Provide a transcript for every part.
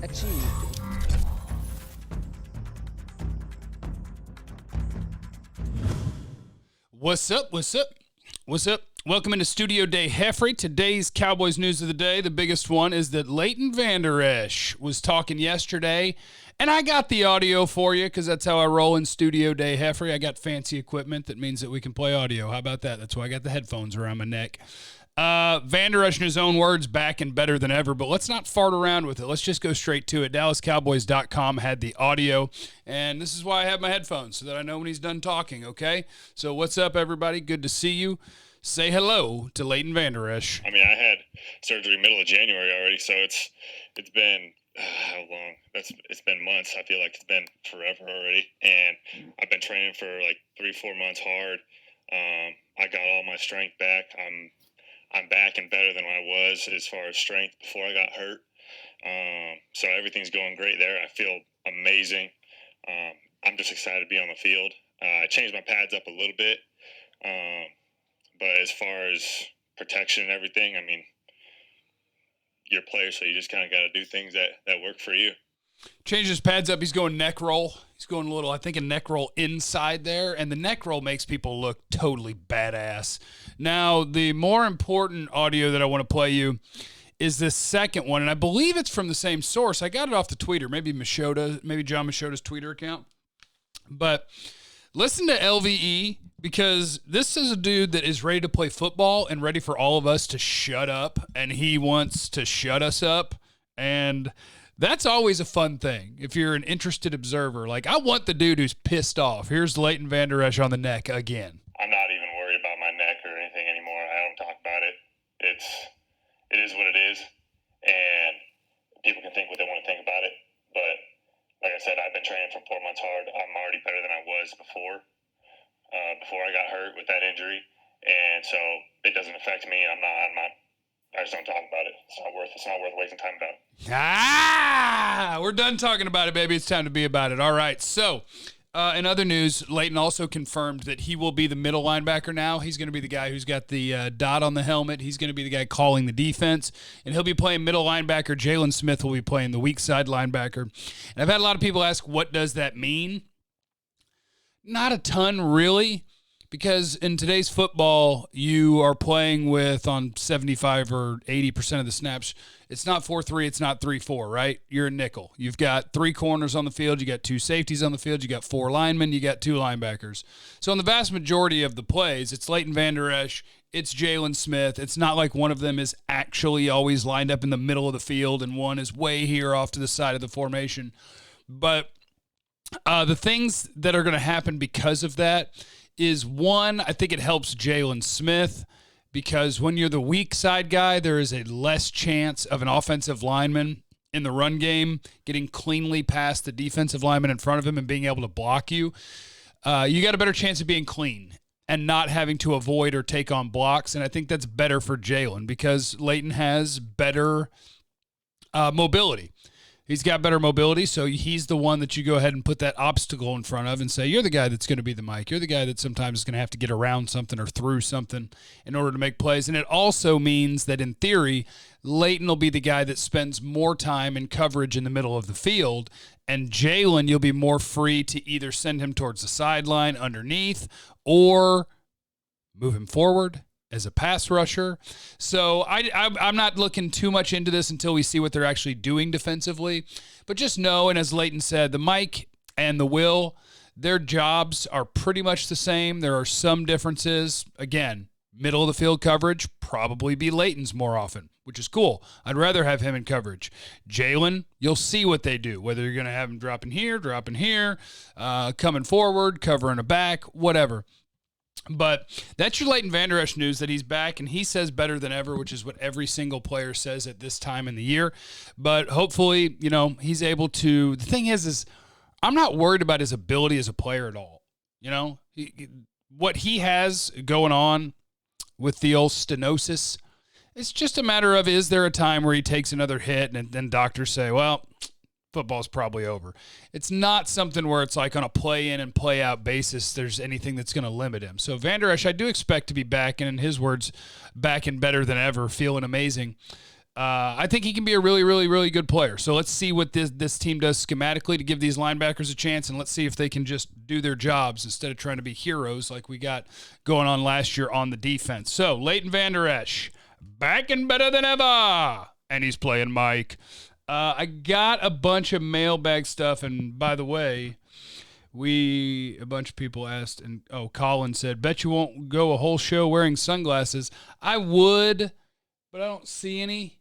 achieved. What's up? What's up? What's up? Welcome into Studio Day Heffrey. Today's Cowboys news of the day, the biggest one, is that Leighton Vander Esch was talking yesterday, and I got the audio for you because that's how I roll in Studio Day Heffrey. I got fancy equipment that means that we can play audio. How about that? That's why I got the headphones around my neck. Vander Esch, in his own words, back and better than ever, but let's not fart around with it. Let's just go straight to it. DallasCowboys.com had the audio, and this is why I have my headphones, so that I know when he's done talking, okay? So what's up, everybody? Good to see you. Say hello to Leighton Vander Esch. I mean, I had surgery middle of January already, so it's been how long? It's been months. I feel like it's been forever already, and I've been training for like 3-4 months hard. I got all my strength back. I'm back and better than I was as far as strength before I got hurt. So everything's going great there. I feel amazing. I'm just excited to be on the field. I changed my pads up a little bit. But as far as protection and everything, I mean, you're a player, so you just kind of got to do things that work for you. Changed his pads up. He's going neck roll. He's going a little, I think, a neck roll inside there, and the neck roll makes people look totally badass. Now, the more important audio that I want to play you is this second one, and I believe it's from the same source. I got it off the tweeter, maybe John Machota's Twitter account. But listen to LVE, because this is a dude that is ready to play football and ready for all of us to shut up, and he wants to shut us up, and that's always a fun thing if you're an interested observer. Like, I want the dude who's pissed off. Here's Leighton Vander Esch on the neck again. I'm not even worried about my neck or anything anymore. I don't talk about it. It is what it is, and people can think what they want to think about it, but like I said, I've been training for 4 months hard. I'm already better than I was before I got hurt with that injury. And so it doesn't affect me. I just don't talk about it. It's not worth wasting time about. We're done talking about it, baby. It's time to be about it. All right. So, in other news, Leighton also confirmed that he will be the middle linebacker now. He's going to be the guy who's got the dot on the helmet. He's going to be the guy calling the defense, and he'll be playing middle linebacker. Jaylon Smith will be playing the weak side linebacker. And I've had a lot of people ask, what does that mean? Not a ton, really, because in today's football, you are playing with, on 75 or 80% of the snaps, it's not 4-3, it's not 3-4, right? You're a nickel. You've got 3 corners on the field, you got 2 safeties on the field, you got 4 linemen, you got 2 linebackers. So in the vast majority of the plays, it's Leighton Vander Esch, it's Jaylon Smith. It's not like one of them is actually always lined up in the middle of the field and one is way here off to the side of the formation. But the things that are going to happen because of that is, one, I think it helps Jaylon Smith, because when you're the weak side guy, there is a less chance of an offensive lineman in the run game getting cleanly past the defensive lineman in front of him and being able to block you. You got a better chance of being clean and not having to avoid or take on blocks, and I think that's better for Jaylon because Leighton has better mobility. He's got better mobility, so he's the one that you go ahead and put that obstacle in front of and say, you're the guy that's going to be the Mike. You're the guy that sometimes is going to have to get around something or through something in order to make plays. And it also means that, in theory, Leighton will be the guy that spends more time in coverage in the middle of the field, and Jaylon, you'll be more free to either send him towards the sideline underneath or move him forward as a pass rusher. So I'm not looking too much into this until we see what they're actually doing defensively. But just know, and as Leighton said, the Mike and the Will, their jobs are pretty much the same. There are some differences. Again, middle of the field coverage, probably be Leighton's more often, which is cool. I'd rather have him in coverage. Jaylon, you'll see what they do, whether you're going to have him dropping here, coming forward, covering a back, whatever. But that's your Leighton Vander Esch news, that he's back, and he says better than ever, which is what every single player says at this time in the year. But hopefully, he's able to. The thing is I'm not worried about his ability as a player at all. What he has going on with the old stenosis, it's just a matter of, is there a time where he takes another hit and then doctors say, well, football's probably over. It's not something where it's like on a play in and play out basis there's anything that's going to limit him. So Vander Esch, I do expect to be back, and in his words, back and better than ever, feeling amazing. I think he can be a really, really, really good player. So let's see what this team does schematically to give these linebackers a chance, and let's see if they can just do their jobs instead of trying to be heroes like we got going on last year on the defense. So Leighton Vander Esch, back and better than ever, and he's playing Mike. I got a bunch of mailbag stuff, and by the way, a bunch of people asked, and Colin said, bet you won't go a whole show wearing sunglasses. I would, but I don't see any.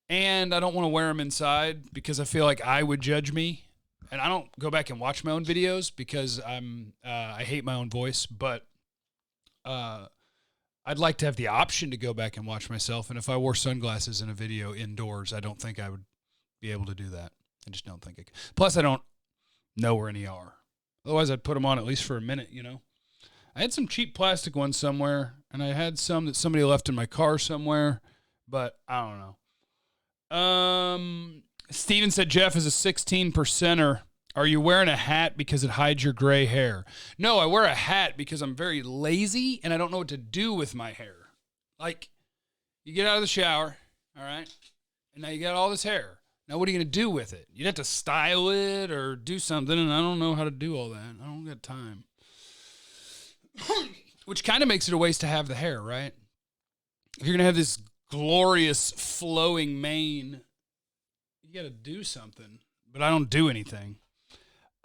And I don't want to wear them inside because I feel like I would judge me. And I don't go back and watch my own videos because I hate my own voice. But I'd like to have the option to go back and watch myself. And if I wore sunglasses in a video indoors, I don't think I would be able to do that. I just don't think I could. Plus, I don't know where any are. Otherwise, I'd put them on at least for a minute, you know. I had some cheap plastic ones somewhere, and I had some that somebody left in my car somewhere. But I don't know. Steven said Jeff is a 16%er. Are you wearing a hat because it hides your gray hair? No, I wear a hat because I'm very lazy and I don't know what to do with my hair. Like, you get out of the shower, all right, and now you got all this hair. Now what are you going to do with it? You'd have to style it or do something, and I don't know how to do all that. I don't got time. Which kind of makes it a waste to have the hair, right? If you're going to have this glorious flowing mane, you got to do something, but I don't do anything.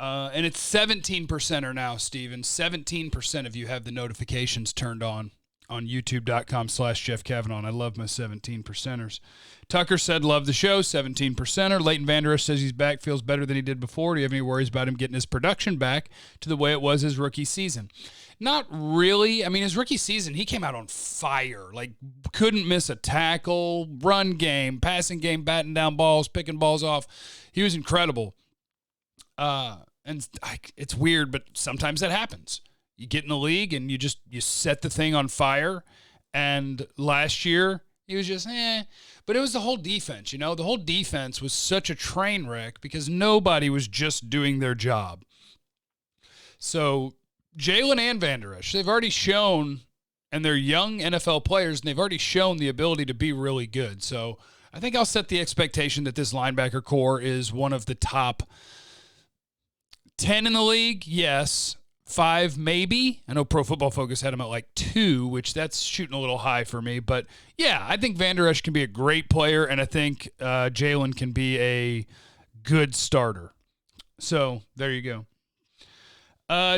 And it's 17%er now, Steven. 17% of you have the notifications turned on youtube.com/Jeff Kavanaugh. I love my 17%ers. Tucker said, love the show, 17%er. Leighton Vander Esch says he's back, feels better than he did before. Do you have any worries about him getting his production back to the way it was his rookie season? Not really. I mean, his rookie season, he came out on fire. Like, couldn't miss a tackle, run game, passing game, batting down balls, picking balls off. He was incredible. And it's weird, but sometimes that happens. You get in the league and you set the thing on fire. And last year, he was just, But it was the whole defense, you know? The whole defense was such a train wreck because nobody was just doing their job. So Jaylon and Vander Esch, they've already shown, and they're young NFL players, and they've already shown the ability to be really good. So I think I'll set the expectation that this linebacker core is one of the top 10 in the league. Yes. 5 maybe. I know Pro Football Focus had him at like 2, which that's shooting a little high for me. But yeah, I think Vander Esch can be a great player, and I think Jaylon can be a good starter. So there you go.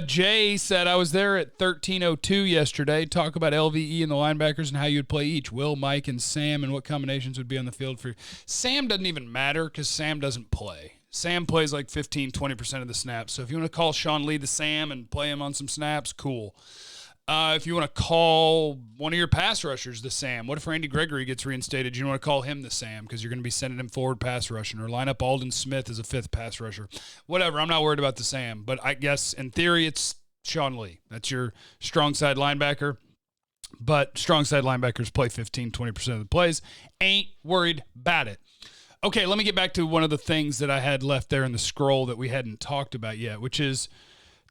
Jay said, I was there at 13:02 yesterday. Talk about LVE and the linebackers and how you'd play each. Will, Mike, and Sam, and what combinations would be on the field for you. Sam doesn't even matter because Sam doesn't play. Sam plays like 15, 20% of the snaps. So if you want to call Sean Lee the Sam and play him on some snaps, cool. If you want to call one of your pass rushers the Sam, what if Randy Gregory gets reinstated? You don't want to call him the Sam because you're going to be sending him forward pass rushing, or line up Alden Smith as a 5th pass rusher. Whatever, I'm not worried about the Sam. But I guess in theory it's Sean Lee. That's your strong side linebacker. But strong side linebackers play 15, 20% of the plays. Ain't worried about it. Okay, let me get back to one of the things that I had left there in the scroll that we hadn't talked about yet, which is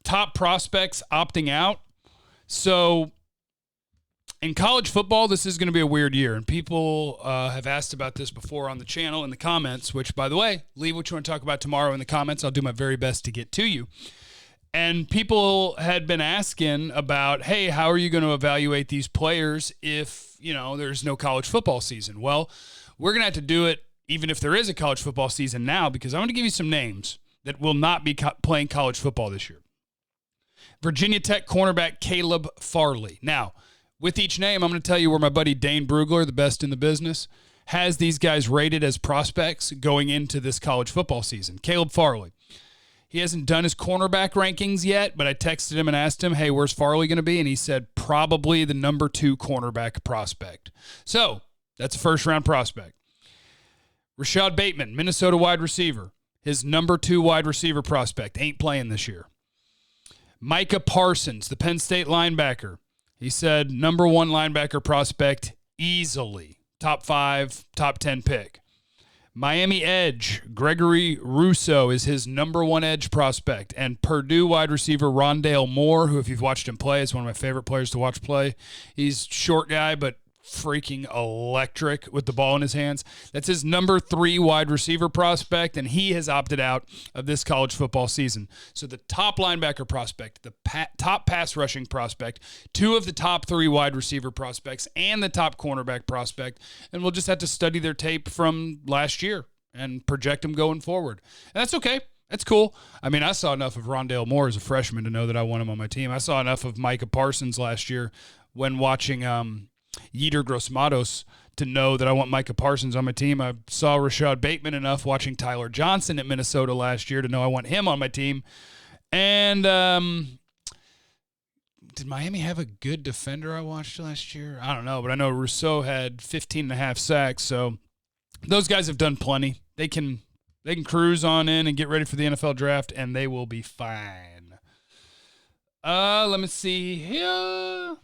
top prospects opting out. So in college football, this is going to be a weird year, and people have asked about this before on the channel in the comments, which, by the way, leave what you want to talk about tomorrow in the comments. I'll do my very best to get to you. And people had been asking about, hey, how are you going to evaluate these players if, there's no college football season? Well, we're going to have to do it even if there is a college football season now, because I'm going to give you some names that will not be playing college football this year. Virginia Tech cornerback Caleb Farley. Now, with each name, I'm going to tell you where my buddy Dane Brugler, the best in the business, has these guys rated as prospects going into this college football season. Caleb Farley. He hasn't done his cornerback rankings yet, but I texted him and asked him, hey, where's Farley going to be? And he said probably the number 2 cornerback prospect. So that's a first-round prospect. Rashad Bateman, Minnesota wide receiver. His number 2 wide receiver prospect. Ain't playing this year. Micah Parsons, the Penn State linebacker. He said number 1 linebacker prospect easily. Top 5, top 10 pick. Miami edge, Gregory Rousseau is his number 1 edge prospect. And Purdue wide receiver Rondale Moore, who if you've watched him play, is one of my favorite players to watch play. He's a short guy, but freaking electric with the ball in his hands. That's his number 3 wide receiver prospect, and he has opted out of this college football season. So the top linebacker prospect, the top pass rushing prospect, 2 of the top 3 wide receiver prospects, and the top cornerback prospect, and we'll just have to study their tape from last year and project them going forward. And that's okay. That's cool. I mean, I saw enough of Rondale Moore as a freshman to know that I want him on my team. I saw enough of Micah Parsons last year when watching Yetur Gross-Matos to know that I want Micah Parsons on my team. I saw Rashad Bateman enough watching Tyler Johnson at Minnesota last year to know I want him on my team. And did Miami have a good defender I watched last year? I don't know, but I know Rousseau had 15.5 sacks, so those guys have done plenty. They can cruise on in and get ready for the NFL draft, and they will be fine. Let me see here.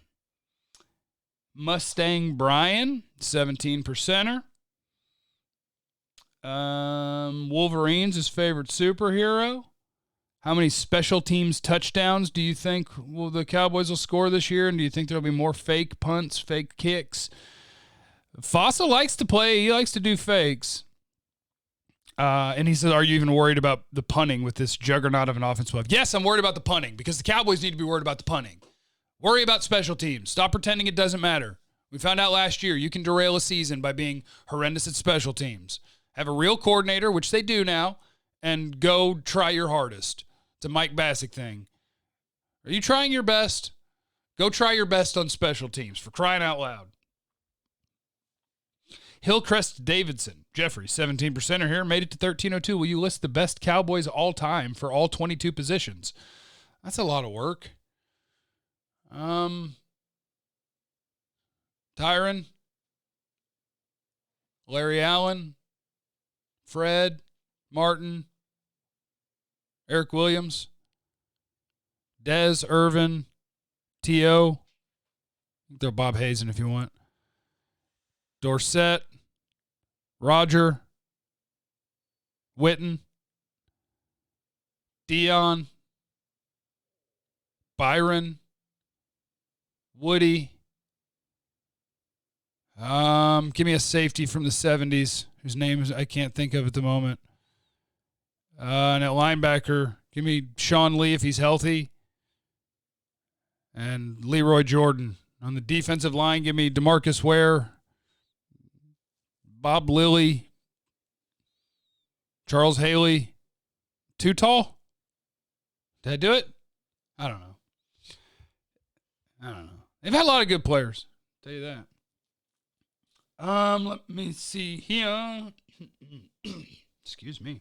Mustang Brian, 17%er. Wolverines, his favorite superhero. How many special teams touchdowns do you think the Cowboys will score this year? And do you think there'll be more fake punts, fake kicks? Fossil likes to play. He likes to do fakes. And he says, are you even worried about the punting with this juggernaut of an offense? Yes, I'm worried about the punting because the Cowboys need to be worried about the punting. Worry about special teams. Stop pretending it doesn't matter. We found out last year you can derail a season by being horrendous at special teams. Have a real coordinator, which they do now, and go try your hardest. It's a Mike Bassick thing. Are you trying your best? Go try your best on special teams, for crying out loud. Hillcrest Davidson, Jeffrey, 17%er here, made it to 1302. Will you list the best Cowboys all time for all 22 positions? That's a lot of work. Tyron, Larry Allen, Fred, Martin, Eric Williams, Dez, Irvin, T.O., throw Bob Hazen if you want, Dorsett, Roger, Witten, Dion, Byron, Woody. Give me a safety from the 70s whose name I can't think of at the moment. And at linebacker, give me Sean Lee if he's healthy. And Leroy Jordan. On the defensive line, give me DeMarcus Ware, Bob Lilly, Charles Haley. Too tall? Did I do it? I don't know. They've had a lot of good players. I'll tell you that. Let me see here. Excuse me.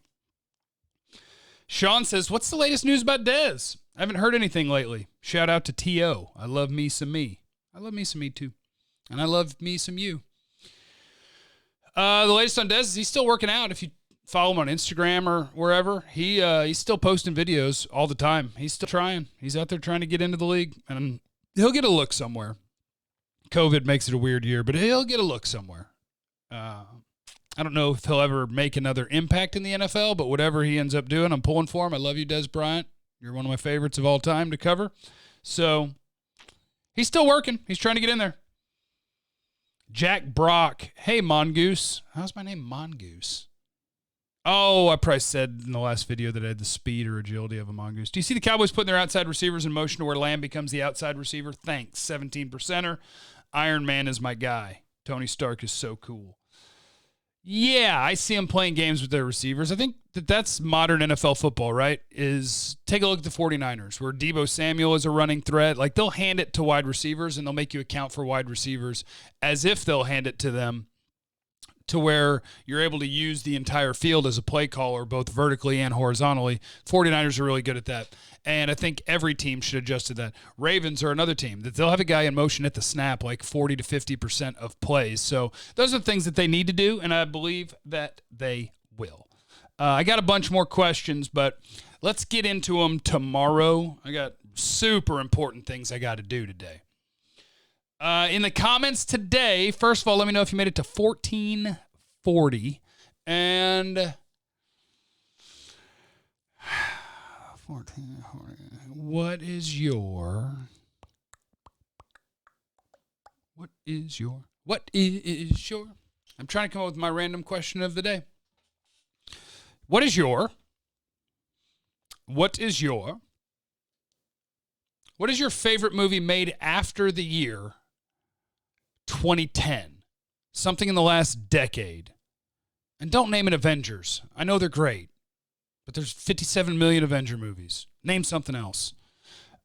Sean says, what's the latest news about Dez? I haven't heard anything lately. Shout out to T.O. I love me some me. I love me some me too. And I love me some you. The latest on Dez is he's still working out. If you follow him on Instagram or wherever, he's still posting videos all the time. He's still trying. He's out there trying to get into the league, and he'll get a look somewhere. COVID makes it a weird year, but he'll get a look somewhere. I don't know if he'll ever make another impact in the NFL, but whatever he ends up doing, I'm pulling for him. I love you, Dez Bryant. You're one of my favorites of all time to cover. So he's still working. He's trying to get in there. Jack Brock. Hey, Mongoose. How's my name Mongoose? Oh, I probably said in the last video that I had the speed or agility of a mongoose. Do you see the Cowboys putting their outside receivers in motion to where Lamb becomes the outside receiver? Thanks. 17%er. Iron Man is my guy. Tony Stark is so cool. Yeah, I see them playing games with their receivers. I think that's modern NFL football, right? Take a look at the 49ers where Deebo Samuel is a running threat. Like, they'll hand it to wide receivers and they'll make you account for wide receivers as if they'll hand it to them, to where you're able to use the entire field as a play caller, both vertically and horizontally. 49ers are really good at that. And I think every team should adjust to that. Ravens are another team that they'll have a guy in motion at the snap like 40 to 50% of plays. So those are things that they need to do, and I believe that they will. I got a bunch more questions, but let's get into them tomorrow. I got super important things I got to do today. In the comments today, first of all, let me know if you made it to 1440. And 1440. What is your What is your... I'm trying to come up with my random question of the day. What is your favorite movie made after the year 2010? Something in the last decade. And don't name it Avengers. I know they're great, but there's 57 million Avenger movies. Name something else.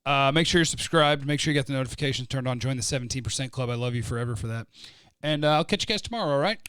Make sure you're subscribed. Make sure you got the notifications turned on. Join the 17% Club. I love you forever for that. And I'll catch you guys tomorrow, all right?